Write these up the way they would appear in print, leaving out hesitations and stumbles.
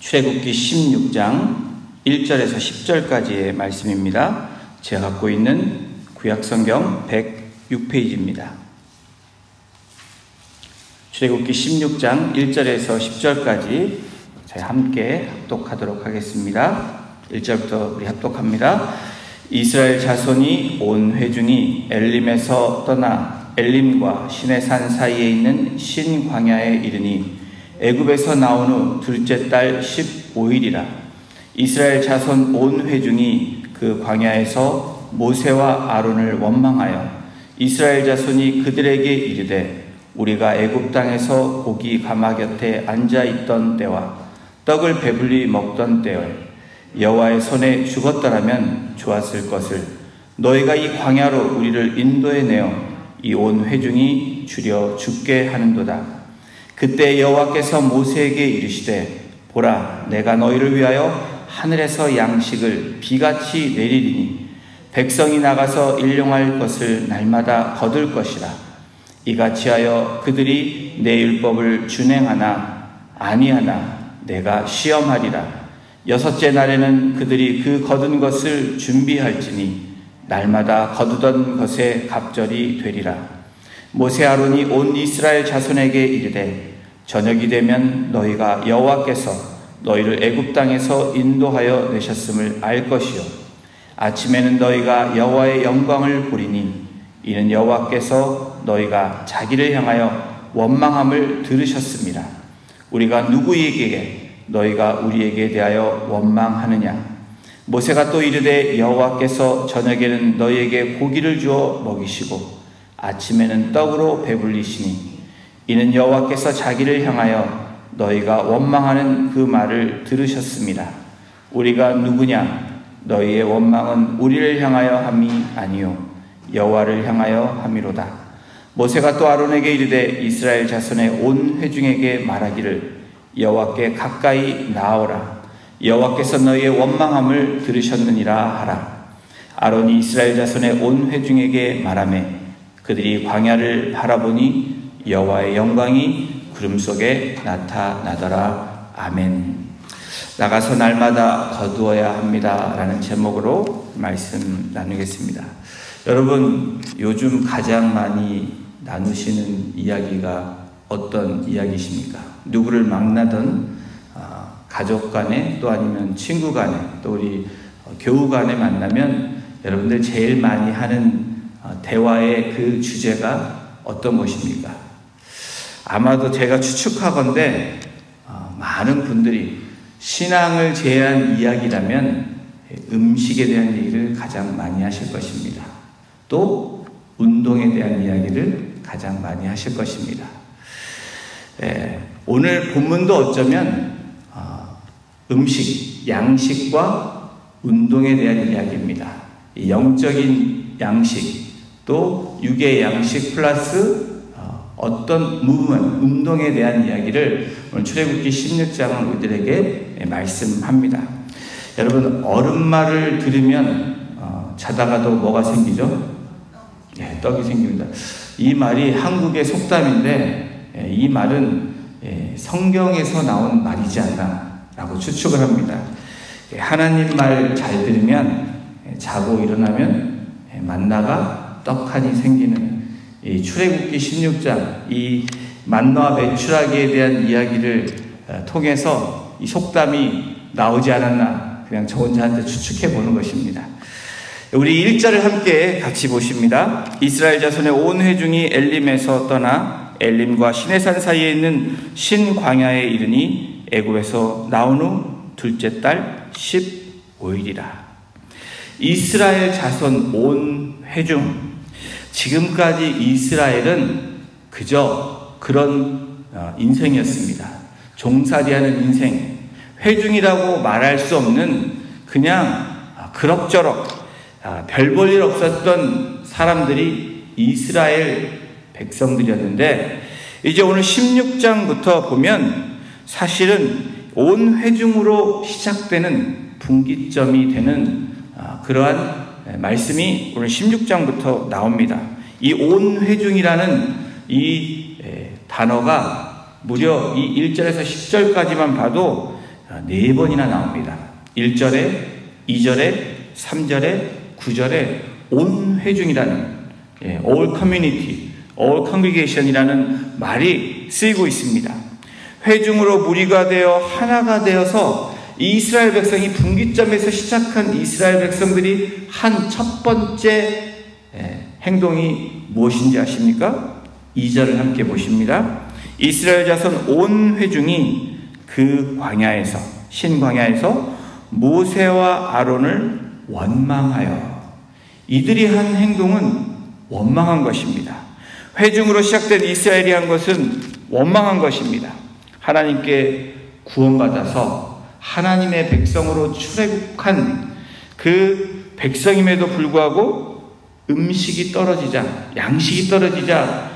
출애굽기 16장 1절에서 10절까지의 말씀입니다. 제가 갖고 있는 구약성경 106페이지입니다. 출애굽기 16장 1절에서 10절까지 저희 함께 합독하도록 하겠습니다. 1절부터 우리 합독합니다. 이스라엘 자손이 온 회중이 엘림에서 떠나 엘림과 시내산 사이에 있는 신광야에 이르니 애굽에서 나온 후 둘째 달 15일이라. 이스라엘 자손 온 회중이 그 광야에서 모세와 아론을 원망하여 이스라엘 자손이 그들에게 이르되 우리가 애굽 땅에서 고기 가마 곁에 앉아 있던 때와 떡을 배불리 먹던 때에 여호와의 손에 죽었더라면 좋았을 것을 너희가 이 광야로 우리를 인도해 내어 이 온 회중이 주려 죽게 하는도다. 그때 여호와께서 모세에게 이르시되 보라, 내가 너희를 위하여 하늘에서 양식을 비같이 내리리니 백성이 나가서 일용할 것을 날마다 거둘 것이라. 이같이 하여 그들이 내 율법을 준행하나 아니하나 내가 시험하리라. 여섯째 날에는 그들이 그 거둔 것을 준비할지니 날마다 거두던 것에 갑절이 되리라. 모세 아론이 온 이스라엘 자손에게 이르되 저녁이 되면 너희가 여호와께서 너희를 애굽 땅에서 인도하여 내셨음을 알 것이요 아침에는 너희가 여호와의 영광을 보리니 이는 여호와께서 너희가 자기를 향하여 원망함을 들으셨습니다. 우리가 누구에게 너희가 우리에게 대하여 원망하느냐. 모세가 또 이르되 여호와께서 저녁에는 너희에게 고기를 주어 먹이시고 아침에는 떡으로 배불리시니 이는 여호와께서 자기를 향하여 너희가 원망하는 그 말을 들으셨습니다. 우리가 누구냐? 너희의 원망은 우리를 향하여 함이 아니요 여호와를 향하여 함이로다. 모세가 또 아론에게 이르되 이스라엘 자손의 온 회중에게 말하기를 여호와께 가까이 나아오라. 여호와께서 너희의 원망함을 들으셨느니라 하라. 아론이 이스라엘 자손의 온 회중에게 말하매 그들이 광야를 바라보니 여호와의 영광이 구름 속에 나타나더라. 아멘. 나가서 날마다 거두어야 합니다 라는 제목으로 말씀 나누겠습니다. 여러분, 요즘 가장 많이 나누시는 이야기가 어떤 이야기십니까? 누구를 만나든 가족 간에 또 아니면 친구 간에 또 우리 교우 간에 만나면 여러분들 제일 많이 하는 대화의 그 주제가 어떤 것입니까? 아마도 제가 추측하건대 많은 분들이 신앙을 제한 이야기라면 음식에 대한 얘기를 가장 많이 하실 것입니다. 또 운동에 대한 이야기를 가장 많이 하실 것입니다. 오늘 본문도 어쩌면 음식, 양식과 운동에 대한 이야기입니다. 영적인 양식, 또 육의 양식 플러스 어떤 운동에 대한 이야기를 오늘 출애굽기 16장은 우리들에게 말씀합니다. 여러분, 어른말을 들으면 자다가도 뭐가 생기죠? 떡이 생깁니다. 이 말이 한국의 속담인데 이 말은 성경에서 나온 말이지 않나 라고 추측을 합니다. 하나님 말 잘 들으면 자고 일어나면 만나가 떡하니 생기는 이 출애굽기 16장 이 만나와 메추라기에 대한 이야기를 통해서 이 속담이 나오지 않았나 그냥 저 혼자한테 추측해 보는 것입니다. 우리 1절을 함께 같이 보십니다. 이스라엘 자손의 온 회중이 엘림에서 떠나 엘림과 시내산 사이에 있는 신광야에 이르니 애굽에서 나온 후 둘째 달 15일이라. 이스라엘 자손 온 회중. 지금까지 이스라엘은 그저 그런 인생이었습니다. 종살이하는 인생. 회중이라고 말할 수 없는 그냥 그럭저럭 별 볼 일 없었던 사람들이 이스라엘 백성들이었는데 이제 오늘 16장부터 보면 사실은 온 회중으로 시작되는 분기점이 되는 그러한 말씀이 오늘 16장부터 나옵니다. 이 온 회중이라는 이 단어가 무려 이 1절에서 10절까지만 봐도 4번이나 나옵니다. 1절에, 2절에, 3절에, 9절에 온 회중이라는 all community, all congregation이라는 말이 쓰이고 있습니다. 회중으로 무리가 되어 하나가 되어서 이스라엘 백성이 분기점에서 시작한 이스라엘 백성들이 한 첫 번째 행동이 무엇인지 아십니까? 2절을 함께 보십니다. 이스라엘 자손 온 회중이 그 광야에서, 신광야에서 모세와 아론을 원망하여, 이들이 한 행동은 원망한 것입니다. 회중으로 시작된 이스라엘이 한 것은 원망한 것입니다. 하나님께 구원받아서 하나님의 백성으로 출애굽한 그 백성임에도 불구하고 음식이 떨어지자, 양식이 떨어지자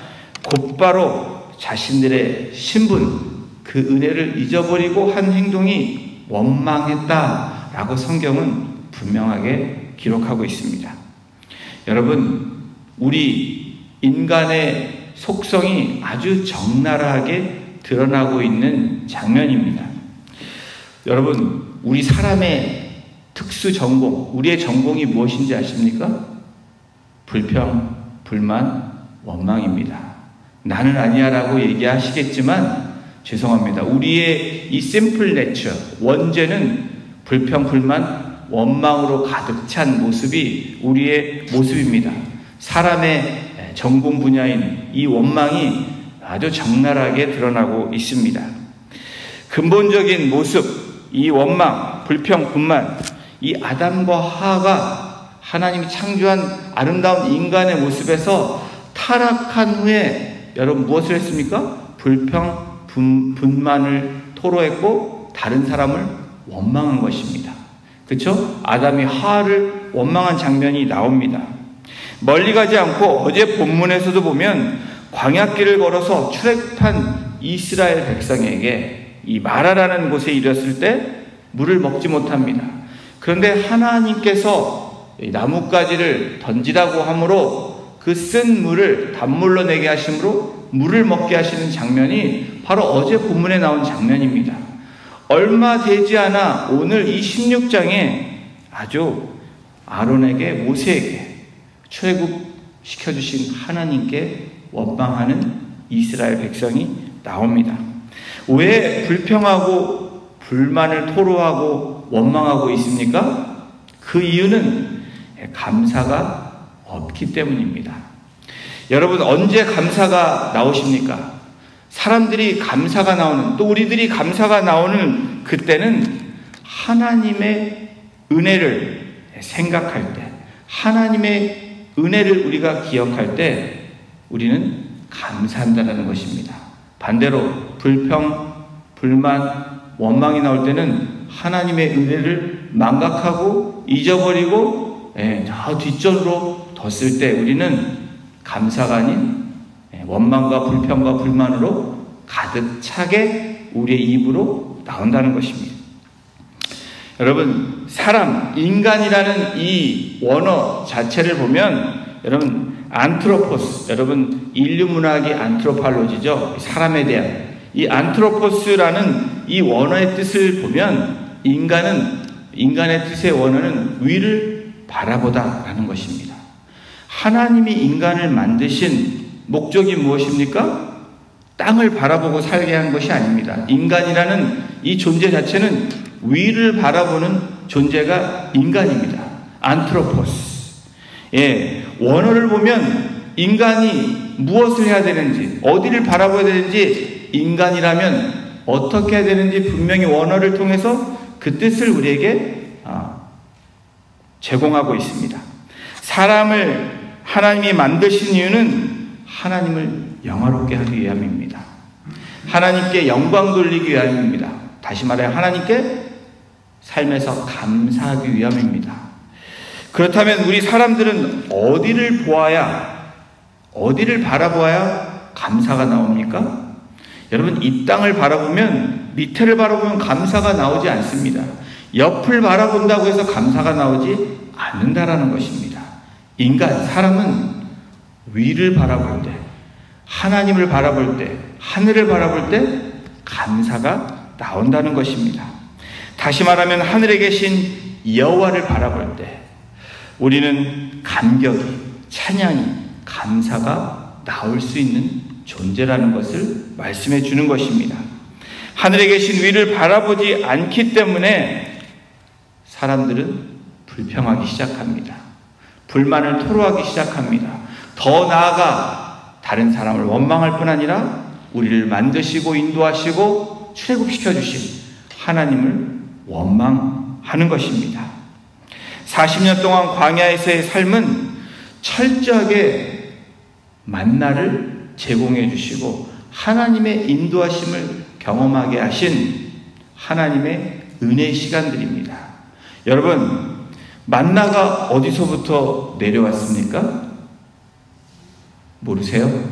곧바로 자신들의 신분, 그 은혜를 잊어버리고 한 행동이 원망했다라고 성경은 분명하게 기록하고 있습니다. 여러분, 우리 인간의 속성이 아주 적나라하게 드러나고 있는 장면입니다. 여러분, 우리 사람의 특수 전공, 우리의 전공이 무엇인지 아십니까? 불평, 불만, 원망입니다. 나는 아니야 라고 얘기하시겠지만 죄송합니다. 우리의 이 심플 내처, 원죄는 불평, 불만, 원망으로 가득 찬 모습이 우리의 모습입니다. 사람의 전공 분야인 이 원망이 아주 적나라하게 드러나고 있습니다. 근본적인 모습, 이 원망, 불평, 불만, 이 아담과 하와가 하나님이 창조한 아름다운 인간의 모습에서 타락한 후에 여러분 무엇을 했습니까? 불평, 분만을 토로했고 다른 사람을 원망한 것입니다. 그렇죠? 아담이 하와를 원망한 장면이 나옵니다. 멀리 가지 않고 어제 본문에서도 보면 광야길을 걸어서 출애굽한 이스라엘 백성에게 이 마라라는 곳에 이르렀을 때 물을 먹지 못합니다. 그런데 하나님께서 나뭇가지를 던지라고 하므로 그 쓴 물을 단물로 내게 하심으로 물을 먹게 하시는 장면이 바로 어제 본문에 나온 장면입니다. 얼마 되지 않아 오늘 이 16장에 아주 아론에게, 모세에게 출애굽시켜주신 하나님께 원망하는 이스라엘 백성이 나옵니다. 왜 불평하고 불만을 토로하고 원망하고 있습니까? 그 이유는 감사가 없기 때문입니다. 여러분, 언제 감사가 나오십니까? 사람들이 감사가 나오는, 또 우리들이 감사가 나오는 그때는 하나님의 은혜를 생각할 때, 하나님의 은혜를 우리가 기억할 때 우리는 감사한다는 것입니다. 반대로 불평, 불만, 원망이 나올 때는 하나님의 은혜를 망각하고 잊어버리고 저 뒷전으로 뒀을 때 우리는 감사가 아닌 원망과 불평과 불만으로 가득 차게 우리의 입으로 나온다는 것입니다. 여러분, 사람, 인간이라는 이 원어 자체를 보면 여러분, 안트로포스, 여러분 인류 문학이 안트로팔로지죠. 사람에 대한 이 안트로포스라는 이 원어의 뜻을 보면 인간의 뜻의 원어는 위를 바라보다라는 것입니다. 하나님이 인간을 만드신 목적이 무엇입니까? 땅을 바라보고 살게 한 것이 아닙니다. 인간이라는 이 존재 자체는 위를 바라보는 존재가 인간입니다. 안트로포스. 원어를 보면 인간이 무엇을 해야 되는지, 어디를 바라봐야 되는지, 인간이라면 어떻게 해야 되는지 분명히 원어를 통해서 그 뜻을 우리에게 제공하고 있습니다. 사람을 하나님이 만드신 이유는 하나님을 영화롭게 하기 위함입니다. 하나님께 영광 돌리기 위함입니다. 다시 말해 하나님께 삶에서 감사하기 위함입니다. 그렇다면 우리 사람들은 어디를 보아야, 어디를 바라보아야 감사가 나옵니까? 여러분, 이 땅을 바라보면, 밑에를 바라보면 감사가 나오지 않습니다. 옆을 바라본다고 해서 감사가 나오지 않는다라는 것입니다. 인간, 사람은 위를 바라볼 때, 하나님을 바라볼 때, 하늘을 바라볼 때 감사가 나온다는 것입니다. 다시 말하면 하늘에 계신 여호와를 바라볼 때 우리는 감격이, 찬양이, 감사가 나올 수 있는 존재라는 것을 말씀해 주는 것입니다. 하늘에 계신 위를 바라보지 않기 때문에 사람들은 불평하기 시작합니다. 불만을 토로하기 시작합니다. 더 나아가 다른 사람을 원망할 뿐 아니라 우리를 만드시고 인도하시고 출애굽시켜 주신 하나님을 원망하는 것입니다. 40년 동안 광야에서의 삶은 철저하게 만나를 제공해 주시고 하나님의 인도하심을 경험하게 하신 하나님의 은혜의 시간들입니다. 여러분, 만나가 어디서부터 내려왔습니까? 모르세요?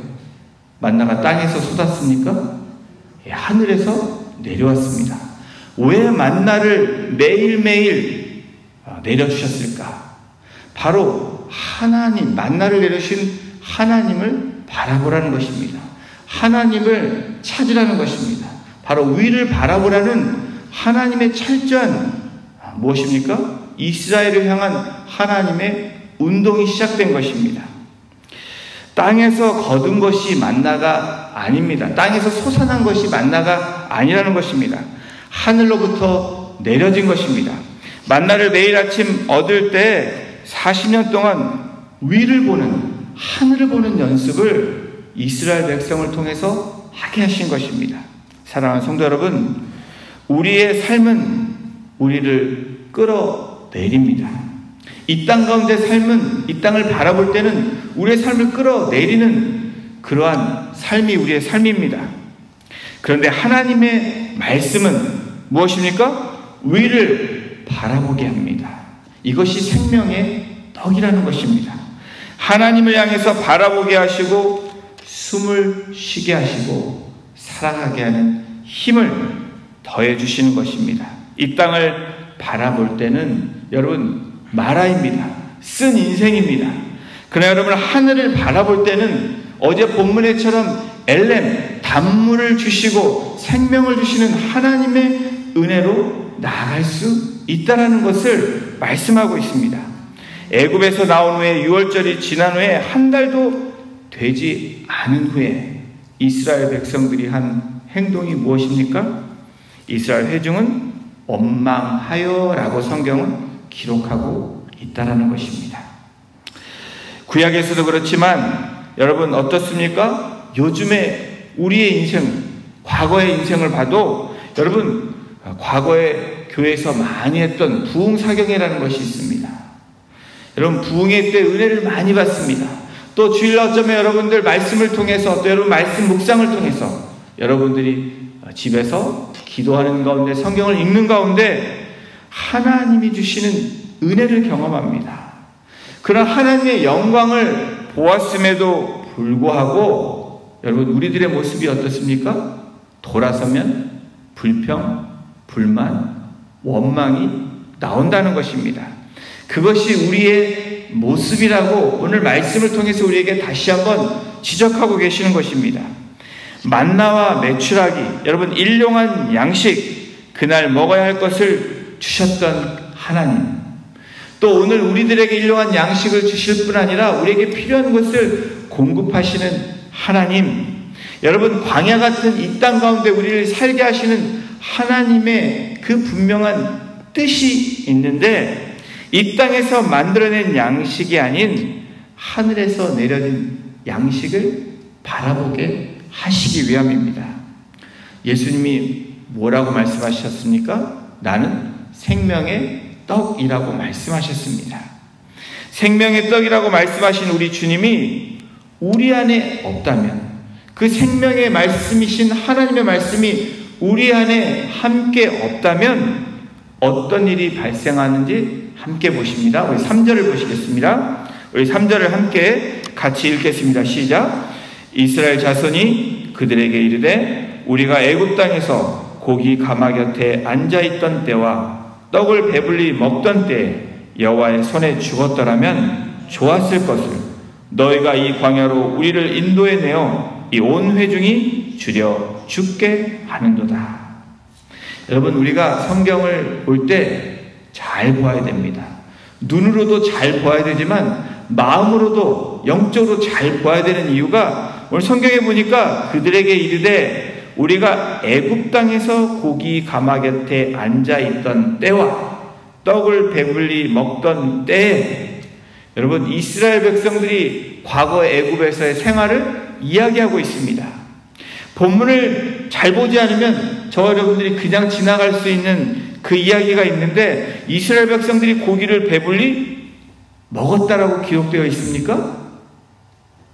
만나가 땅에서 쏟았습니까? 하늘에서 내려왔습니다. 왜 만나를 매일매일 내려주셨을까? 바로 하나님, 만나를 내려주신 하나님을 바라보라는 것입니다. 하나님을 찾으라는 것입니다. 바로 위를 바라보라는 하나님의 철저한 무엇입니까? 이스라엘을 향한 하나님의 운동이 시작된 것입니다. 땅에서 거둔 것이 만나가 아닙니다. 땅에서 솟아난 것이 만나가 아니라는 것입니다. 하늘로부터 내려진 것입니다. 만나를 매일 아침 얻을 때 40년 동안 위를 보는, 하늘을 보는 연습을 이스라엘 백성을 통해서 하게 하신 것입니다. 사랑하는 성도 여러분, 우리의 삶은 우리를 끌어내립니다. 이 땅 가운데 삶은, 이 땅을 바라볼 때는 우리의 삶을 끌어내리는 그러한 삶이 우리의 삶입니다. 그런데 하나님의 말씀은 무엇입니까? 위를 바라보게 합니다. 이것이 생명의 떡이라는 것입니다. 하나님을 향해서 바라보게 하시고 숨을 쉬게 하시고 살아가게 하는 힘을 더해 주시는 것입니다. 이 땅을 바라볼 때는 여러분 마라입니다. 쓴 인생입니다. 그러나 여러분 하늘을 바라볼 때는 어제 본문에처럼 엘렘, 단물을 주시고 생명을 주시는 하나님의 은혜로 나아갈 수 있다는 것을 말씀하고 있습니다. 애굽에서 나온 후에 6월절이 지난 후에 한 달도 되지 않은 후에 이스라엘 백성들이 한 행동이 무엇입니까? 이스라엘 회중은 원망하여 라고 성경은 기록하고 있다는 것입니다. 구약에서도 그렇지만 여러분 어떻습니까? 요즘에 우리의 인생, 과거의 인생을 봐도 여러분 과거에 교회에서 많이 했던 부흥사경회라는 것이 있습니다. 여러분 부흥회 때 은혜를 많이 받습니다. 또 주일 어쩌면 여러분들 말씀을 통해서 또 여러분 말씀 묵상을 통해서 여러분들이 집에서 기도하는 가운데 성경을 읽는 가운데 하나님이 주시는 은혜를 경험합니다. 그런 하나님의 영광을 보았음에도 불구하고 여러분 우리들의 모습이 어떻습니까? 돌아서면 불평, 불만, 원망이 나온다는 것입니다. 그것이 우리의 모습이라고 오늘 말씀을 통해서 우리에게 다시 한번 지적하고 계시는 것입니다. 만나와 메추라기, 여러분 일용한 양식, 그날 먹어야 할 것을 주셨던 하나님, 또 오늘 우리들에게 일용한 양식을 주실 뿐 아니라 우리에게 필요한 것을 공급하시는 하나님, 여러분 광야 같은 이 땅 가운데 우리를 살게 하시는 하나님의 그 분명한 뜻이 있는데 이 땅에서 만들어낸 양식이 아닌 하늘에서 내려진 양식을 바라보게 하시기 위함입니다. 예수님이 뭐라고 말씀하셨습니까? 나는 생명의 떡이라고 말씀하셨습니다. 생명의 떡이라고 말씀하신 우리 주님이 우리 안에 없다면, 그 생명의 말씀이신 하나님의 말씀이 우리 안에 함께 없다면 어떤 일이 발생하는지 함께 보십니다. 우리 3절을 보시겠습니다. 우리 3절을 함께 같이 읽겠습니다. 시작. 이스라엘 자손이 그들에게 이르되 우리가 애굽 땅에서 고기 가마 곁에 앉아있던 때와 떡을 배불리 먹던 때에 여호와의 손에 죽었더라면 좋았을 것을 너희가 이 광야로 우리를 인도해 내어 이 온 회중이 주려 죽게 하는도다. 여러분, 우리가 성경을 볼 때 잘 보아야 됩니다. 눈으로도 잘 보아야 되지만 마음으로도 영적으로 잘 보아야 되는 이유가, 오늘 성경에 보니까 그들에게 이르되 우리가 애굽 땅에서 고기 가마 곁에 앉아 있던 때와 떡을 배불리 먹던 때에, 여러분, 이스라엘 백성들이 과거 애굽에서의 생활을 이야기하고 있습니다. 본문을 잘 보지 않으면 저와 여러분들이 그냥 지나갈 수 있는 그 이야기가 있는데, 이스라엘 백성들이 고기를 배불리 먹었다라고 기록되어 있습니까?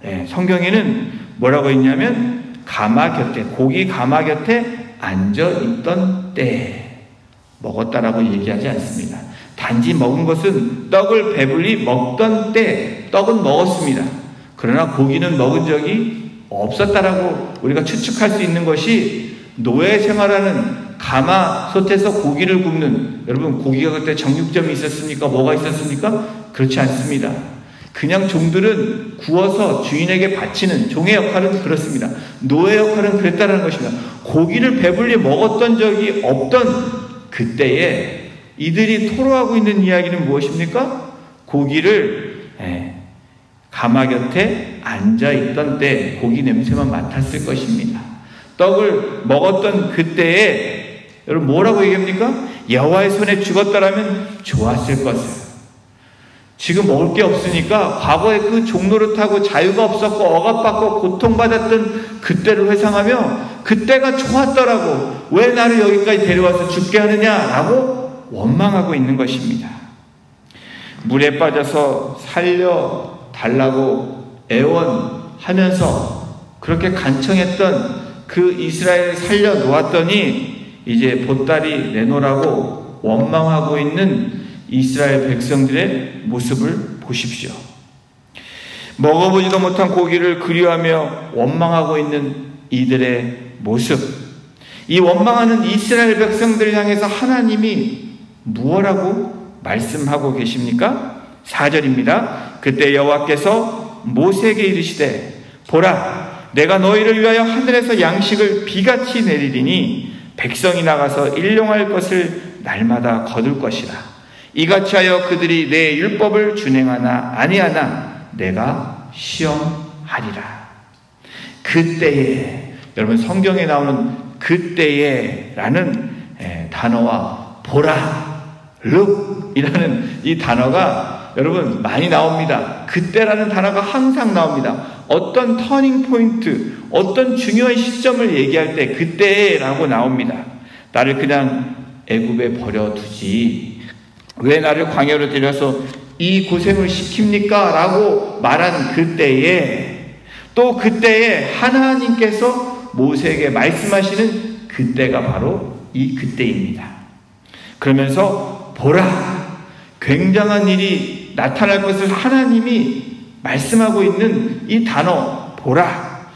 네, 성경에는 뭐라고 있냐면 가마 곁에, 고기 가마 곁에 앉아 있던 때에 먹었다라고 얘기하지 않습니다. 단지 먹은 것은 떡을 배불리 먹던 때 떡은 먹었습니다. 그러나 고기는 먹은 적이 없었다라고 우리가 추측할 수 있는 것이, 노예 생활하는 가마솥에서 고기를 굽는, 여러분, 고기가 그때 정육점이 있었습니까? 뭐가 있었습니까? 그렇지 않습니다. 그냥 종들은 구워서 주인에게 바치는, 종의 역할은 그렇습니다. 노예 역할은 그랬다는 것입니다. 고기를 배불리 먹었던 적이 없던 그때에 이들이 토로하고 있는 이야기는 무엇입니까? 고기를 가마 곁에 앉아있던 때 고기 냄새만 맡았을 것입니다. 떡을 먹었던 그때에, 여러분, 뭐라고 얘기합니까? 여호와의 손에 죽었다라면 좋았을 것을. 지금 먹을 게 없으니까 과거에 그 종노릇하고 자유가 없었고 억압받고 고통받았던 그때를 회상하며 그때가 좋았더라고, 왜 나를 여기까지 데려와서 죽게 하느냐라고 원망하고 있는 것입니다. 물에 빠져서 살려달라고 애원하면서 그렇게 간청했던 그 이스라엘을 살려놓았더니 이제 보따리 내놓으라고 원망하고 있는 이스라엘 백성들의 모습을 보십시오. 먹어보지도 못한 고기를 그리워하며 원망하고 있는 이들의 모습, 이 원망하는 이스라엘 백성들을 향해서 하나님이 무엇라고 말씀하고 계십니까? 4절입니다. 그때 여호와께서 모세에게 이르시되 보라, 내가 너희를 위하여 하늘에서 양식을 비같이 내리리니 백성이 나가서 일용할 것을 날마다 거둘 것이라. 이같이 하여 그들이 내 율법을 준행하나 아니하나 내가 시험하리라. 그때에, 여러분, 성경에 나오는 그때에 라는 단어와 보라, 룩이라는 이 단어가 여러분 많이 나옵니다. 그때라는 단어가 항상 나옵니다. 어떤 터닝 포인트, 어떤 중요한 시점을 얘기할 때 그때라고 나옵니다. 나를 그냥 애굽에 버려두지 왜 나를 광야로 데려서 이 고생을 시킵니까? 라고 말한 그때에, 또 그때에 하나님께서 모세에게 말씀하시는 그때가 바로 이 그때입니다. 그러면서 보라, 굉장한 일이 나타날 것을 하나님이 말씀하고 있는 이 단어 보라,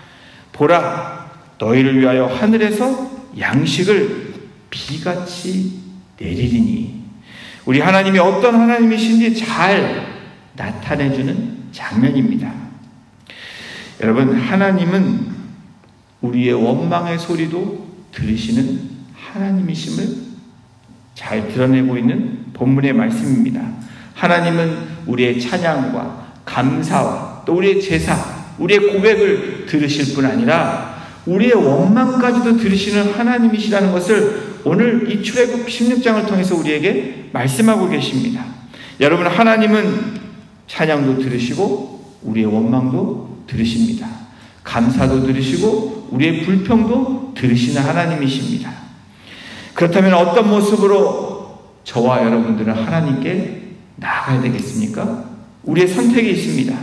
보라, 너희를 위하여 하늘에서 양식을 비같이 내리리니. 우리 하나님이 어떤 하나님이신지 잘 나타내주는 장면입니다. 여러분, 하나님은 우리의 원망의 소리도 들으시는 하나님이심을 잘 드러내고 있는 본문의 말씀입니다. 하나님은 우리의 찬양과 감사와 또 우리의 제사, 우리의 고백을 들으실 뿐 아니라 우리의 원망까지도 들으시는 하나님이시라는 것을 오늘 이 출애굽 16장을 통해서 우리에게 말씀하고 계십니다. 여러분, 하나님은 찬양도 들으시고 우리의 원망도 들으십니다. 감사도 들으시고 우리의 불평도 들으시는 하나님이십니다. 그렇다면 어떤 모습으로 저와 여러분들은 하나님께 나아가야 되겠습니까? 우리의 선택이 있습니다.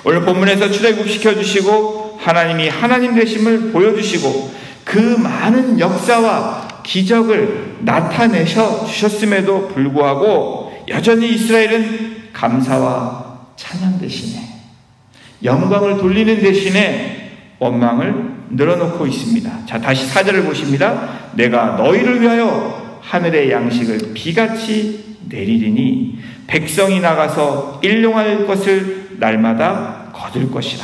오늘 본문에서 출애굽시켜주시고 하나님이 하나님 되심을 보여주시고 그 많은 역사와 기적을 나타내셔 주셨음에도 불구하고 여전히 이스라엘은 감사와 찬양 대신에, 영광을 돌리는 대신에 원망을 늘어놓고 있습니다. 자, 다시 4절을 보십니다. 내가 너희를 위하여 하늘의 양식을 비같이 내리리니 백성이 나가서 일용할 것을 날마다 거둘 것이라.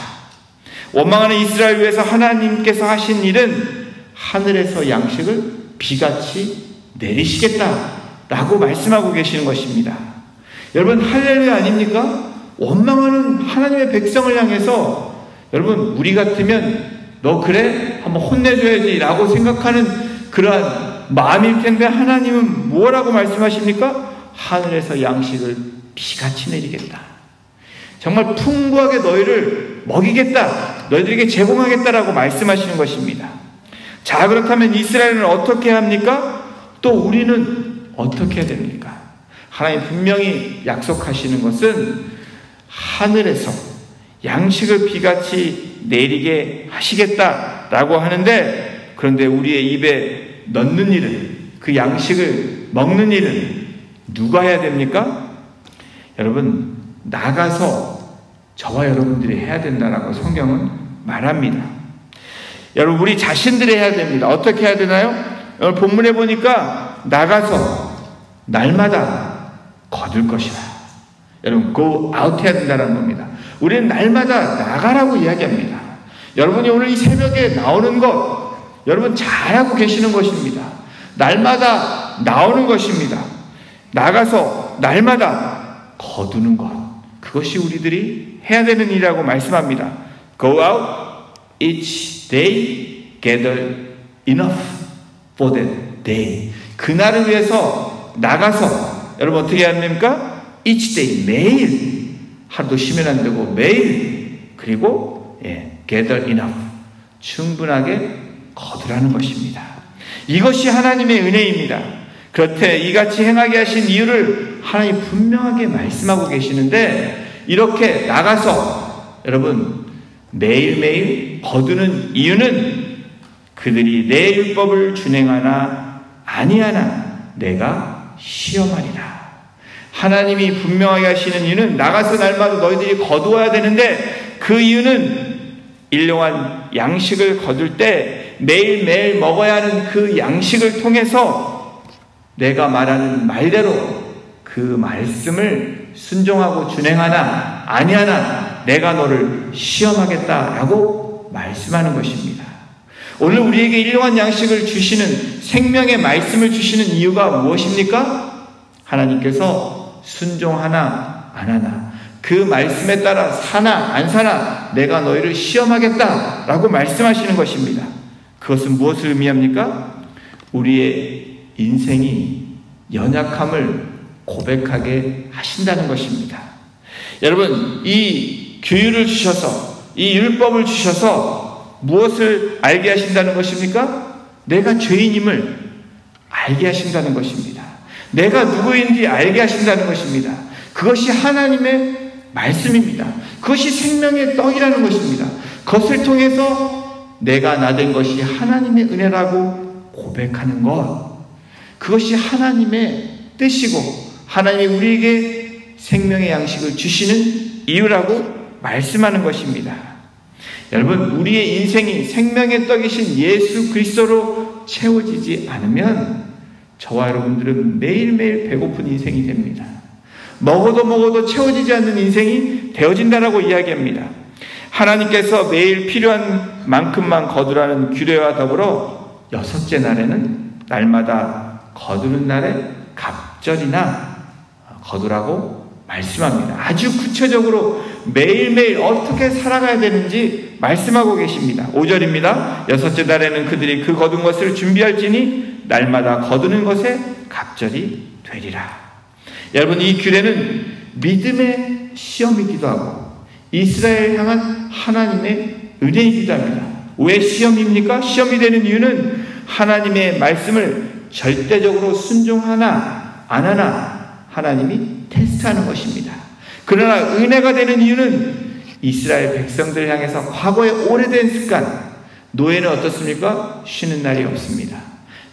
원망하는 이스라엘 위해서 하나님께서 하신 일은 하늘에서 양식을 비같이 내리시겠다라고 말씀하고 계시는 것입니다. 여러분, 할렐루야 아닙니까? 원망하는 하나님의 백성을 향해서 여러분, 우리 같으면 너 그래? 한번 혼내줘야지 라고 생각하는 그러한 마음일 텐데 하나님은 뭐라고 말씀하십니까? 하늘에서 양식을 비같이 내리겠다. 정말 풍부하게 너희를 먹이겠다. 너희들에게 제공하겠다라고 말씀하시는 것입니다. 자, 그렇다면 이스라엘은 어떻게 합니까? 또 우리는 어떻게 해야 됩니까? 하나님 분명히 약속하시는 것은 하늘에서 양식을 비같이 내리게 하시겠다라고 하는데, 그런데 우리의 입에 넣는 일은, 그 양식을 먹는 일은 누가 해야 됩니까? 여러분, 나가서 저와 여러분들이 해야 된다라고 성경은 말합니다. 여러분, 우리 자신들이 해야 됩니다. 어떻게 해야 되나요? 오늘 본문에 보니까 나가서 날마다 거둘 것이라. 여러분, go out 해야 된다는 겁니다. 우리는 날마다 나가라고 이야기합니다. 여러분이 오늘 이 새벽에 나오는 것, 여러분 잘하고 계시는 것입니다. 날마다 나오는 것입니다. 나가서 날마다 거두는 것, 그것이 우리들이 해야 되는 일이라고 말씀합니다. Go out each day, gather enough for that day. 그날을 위해서 나가서 여러분 어떻게 해야 됩니까? Each day, 매일. 하루도 쉬면 안 되고 매일. 그리고 gather enough, 충분하게 거두라는 것입니다. 이것이 하나님의 은혜입니다. 그렇대 이같이 행하게 하신 이유를 하나님 분명하게 말씀하고 계시는데, 이렇게 나가서 여러분 매일매일 거두는 이유는 그들이 내 율법을 준행하나 아니하나 내가 시험하리라. 하나님이 분명하게 하시는 이유는 나가서 날마다 너희들이 거두어야 되는데, 그 이유는 일용한 양식을 거둘 때 매일매일 먹어야 하는 그 양식을 통해서 내가 말하는 말대로 그 말씀을 순종하고 준행하나 아니하나 내가 너를 시험하겠다라고 말씀하는 것입니다. 오늘 우리에게 일용한 양식을 주시는, 생명의 말씀을 주시는 이유가 무엇입니까? 하나님께서 순종하나 안 하나, 그 말씀에 따라 사나 안 사나 내가 너희를 시험하겠다라고 말씀하시는 것입니다. 그것은 무엇을 의미합니까? 우리의 인생이 연약함을 고백하게 하신다는 것입니다. 여러분, 이 규율을 주셔서, 이 율법을 주셔서 무엇을 알게 하신다는 것입니까? 내가 죄인임을 알게 하신다는 것입니다. 내가 누구인지 알게 하신다는 것입니다. 그것이 하나님의 말씀입니다. 그것이 생명의 떡이라는 것입니다. 그것을 통해서 내가 나된 것이 하나님의 은혜라고 고백하는 것, 그것이 하나님의 뜻이고 하나님이 우리에게 생명의 양식을 주시는 이유라고 말씀하는 것입니다. 여러분, 우리의 인생이 생명의 떡이신 예수 그리스도로 채워지지 않으면 저와 여러분들은 매일매일 배고픈 인생이 됩니다. 먹어도 채워지지 않는 인생이 되어진다라고 이야기합니다. 하나님께서 매일 필요한 만큼만 거두라는 규례와 더불어 여섯째 날에는 날마다 거두는 날에 갑절이나 거두라고 말씀합니다. 아주 구체적으로 매일매일 어떻게 살아가야 되는지 말씀하고 계십니다. 5절입니다. 여섯째 날에는 그들이 그 거둔 것을 준비할지니 날마다 거두는 것에 갑절이 되리라. 여러분, 이 규례는 믿음의 시험이기도 하고 이스라엘 향한 하나님의 은혜이기도 합니다. 왜 시험입니까? 시험이 되는 이유는 하나님의 말씀을 절대적으로 순종하나 안 하나 하나님이 테스트하는 것입니다. 그러나 은혜가 되는 이유는 이스라엘 백성들 향해서 과거의 오래된 습관, 노예는 어떻습니까? 쉬는 날이 없습니다.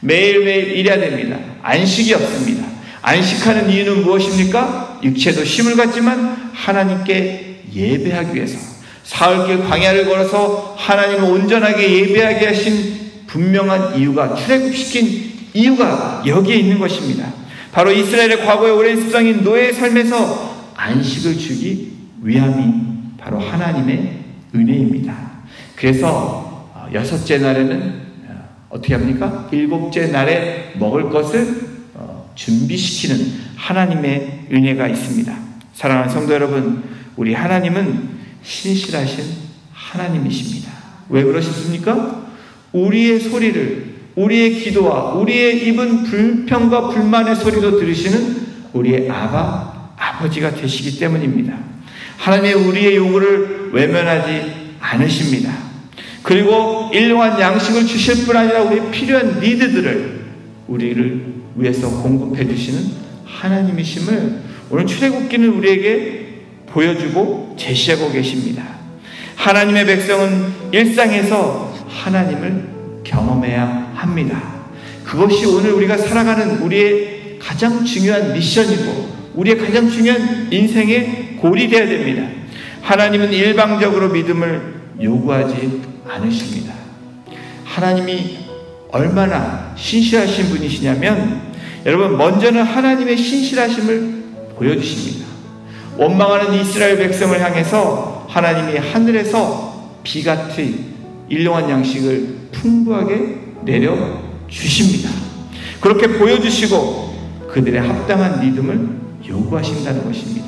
매일매일 일해야 됩니다. 안식이 없습니다. 안식하는 이유는 무엇입니까? 육체도 쉼을 갖지만 하나님께 예배하기 위해서, 사흘길 광야를 걸어서 하나님을 온전하게 예배하게 하신 분명한 이유가, 출애굽시킨 이유가 여기에 있는 것입니다. 바로 이스라엘의 과거의 오랜 습성인 노예의 삶에서 안식을 주기 위함이 바로 하나님의 은혜입니다. 그래서 여섯째 날에는 어떻게 합니까? 일곱째 날에 먹을 것을 준비시키는 하나님의 은혜가 있습니다. 사랑하는 성도 여러분, 우리 하나님은 신실하신 하나님이십니다. 왜 그러십니까? 우리의 소리를, 우리의 기도와 우리의 입은 불평과 불만의 소리도 들으시는 우리의 아버지가 되시기 때문입니다. 하나님의 우리의 요구를 외면하지 않으십니다. 그리고 일용한 양식을 주실 뿐 아니라 우리의 필요한 니드들을 우리를 위해서 공급해 주시는 하나님이심을 오늘 출애굽기는 우리에게 보여주고 제시하고 계십니다. 하나님의 백성은 일상에서 하나님을 경험해야 합니다. 그것이 오늘 우리가 살아가는 우리의 가장 중요한 미션이고 우리의 가장 중요한 인생의 골이 되어야 됩니다. 하나님은 일방적으로 믿음을 요구하지 않으십니다. 하나님이 얼마나 신실하신 분이시냐면 여러분, 먼저는 하나님의 신실하심을 보여주십니다. 원망하는 이스라엘 백성을 향해서 하나님이 하늘에서 비같이 일용한 양식을 풍부하게 내려주십니다. 그렇게 보여주시고 그들의 합당한 믿음을 요구하신다는 것입니다.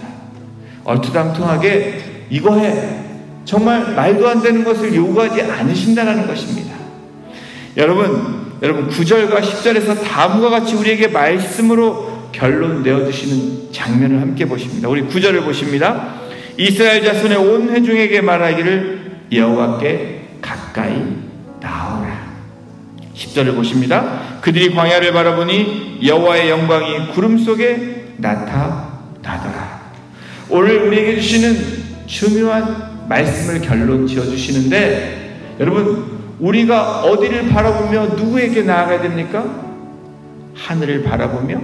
얼토당토하게 이거 해, 정말 말도 안 되는 것을 요구하지 않으신다는 것입니다. 여러분 9절과 10절에서 다음과 같이 우리에게 말씀으로 결론 내어주시는 장면을 함께 보십니다. 우리 9절을 보십니다. 이스라엘 자손의 온 회중에게 말하기를 여호와께 가까이 나오라. 10절을 보십니다. 그들이 광야를 바라보니 여호와의 영광이 구름 속에 나타나더라. 오늘 우리에게 주시는 중요한 말씀을 결론 지어주시는데, 여러분, 우리가 어디를 바라보며 누구에게 나아가야 됩니까? 하늘을 바라보며,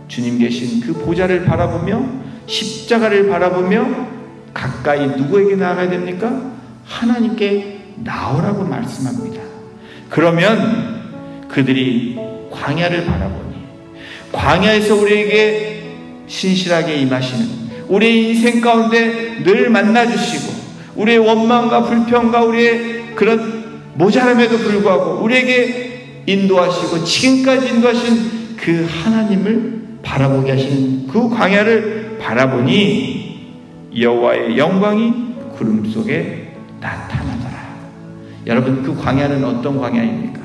주님 계신 그 보좌를 바라보며, 십자가를 바라보며 가까이 누구에게 나아가야 됩니까? 하나님께 나오라고 말씀합니다. 그러면 그들이 광야를 바라보니, 광야에서 우리에게 신실하게 임하시는, 우리의 인생 가운데 늘 만나주시고 우리의 원망과 불평과 우리의 그런 모자람에도 불구하고 우리에게 인도하시고 지금까지 인도하신 그 하나님을 바라보게 하시는 그 광야를 바라보니 여호와의 영광이 구름 속에 나타나더라. 여러분, 그 광야는 어떤 광야입니까?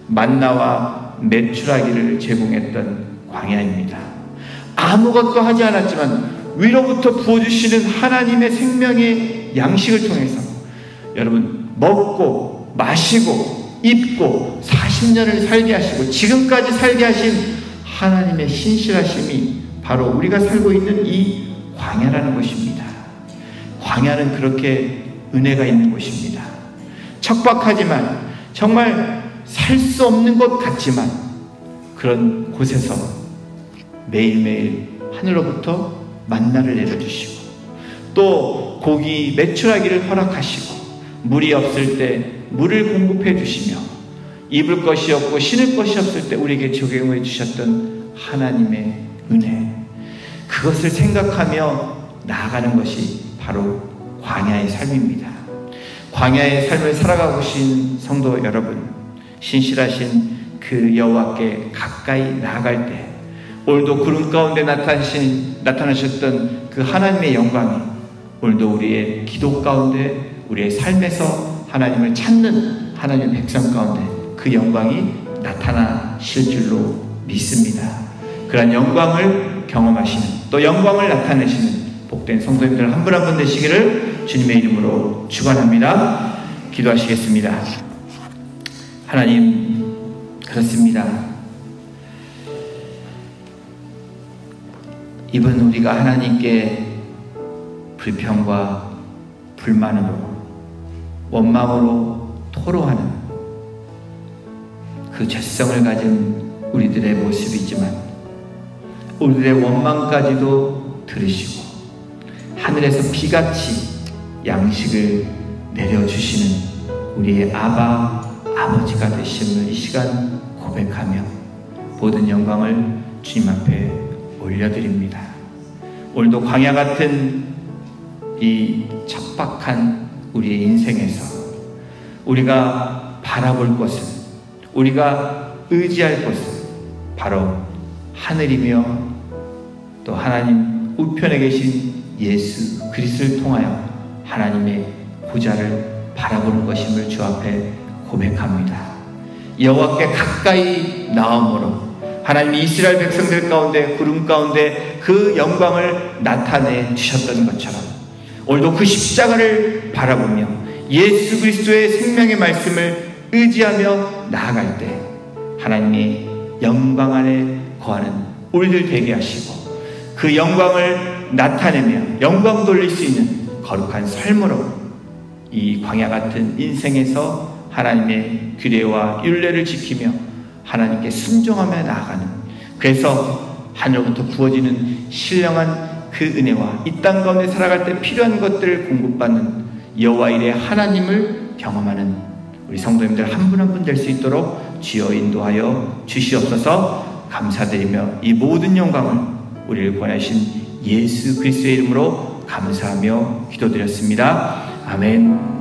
만나와 메추라기를 제공했던 광야입니다. 아무것도 하지 않았지만 위로부터 부어주시는 하나님의 생명의 양식을 통해서 여러분, 먹고 마시고 입고 40년을 살게 하시고 지금까지 살게 하신 하나님의 신실하심이 바로 우리가 살고 있는 이 광야라는 것입니다. 광야는 그렇게 은혜가 있는 곳입니다. 척박하지만 정말 살 수 없는 것 같지만 그런 곳에서 매일매일 하늘로부터 만나를 내려주시고 또 고기 메추라기를 허락하시고 물이 없을 때 물을 공급해 주시며 입을 것이 없고 신을 것이 없을 때 우리에게 적용해 주셨던 하나님의 은혜, 그것을 생각하며 나아가는 것이 바로 광야의 삶입니다. 광야의 삶을 살아가고 계신 성도 여러분, 신실하신 그 여호와께 가까이 나아갈 때 오늘도 구름 가운데 나타나셨던 그 하나님의 영광이 오늘도 우리의 기도 가운데 우리의 삶에서 하나님을 찾는 하나님의 백성 가운데 그 영광이 나타나실 줄로 믿습니다. 그러한 영광을 경험하시는, 또 영광을 나타내시는 복된 성도님들 한 분 한 분 되시기를 주님의 이름으로 축원합니다. 기도하시겠습니다. 하나님, 그렇습니다. 이번 우리가 하나님께 불평과 불만으로 원망으로 토로하는 그 죄성을 가진 우리들의 모습이지만 우리들의 원망까지도 들으시고 하늘에서 비같이 양식을 내려주시는 우리의 아버지가 되심을 이 시간 고백하며 모든 영광을 주님 앞에 올려드립니다. 오늘도 광야 같은 이 척박한 우리의 인생에서 우리가 바라볼 것은 우리가 의지할 곳은 바로 하늘이며 또 하나님 우편에 계신 예수 그리스도를 통하여 하나님의 보좌를 바라보는 것임을 주 앞에 고백합니다. 여호와께 가까이 나옴으로 하나님이 이스라엘 백성들 가운데 구름 가운데 그 영광을 나타내 주셨던 것처럼 오늘도 그 십자가를 바라보며 예수 그리스도의 생명의 말씀을 의지하며 나아갈 때 하나님의 영광 안에 거하는 우리들 되게 하시고 그 영광을 나타내며 영광 돌릴 수 있는 거룩한 삶으로 이 광야 같은 인생에서 하나님의 규례와 율례를 지키며 하나님께 순종하며 나아가는, 그래서 하늘로부터 부어지는 신령한 그 은혜와 이 땅 가운데 살아갈 때 필요한 것들을 공급받는 여호와 일의 하나님을 경험하는 우리 성도님들 한 분 한 분 될 수 있도록 주여 인도하여 주시옵소서. 감사드리며 이 모든 영광을 우리를 구원하신 예수 그리스도의 이름으로 감사하며 기도드렸습니다. 아멘.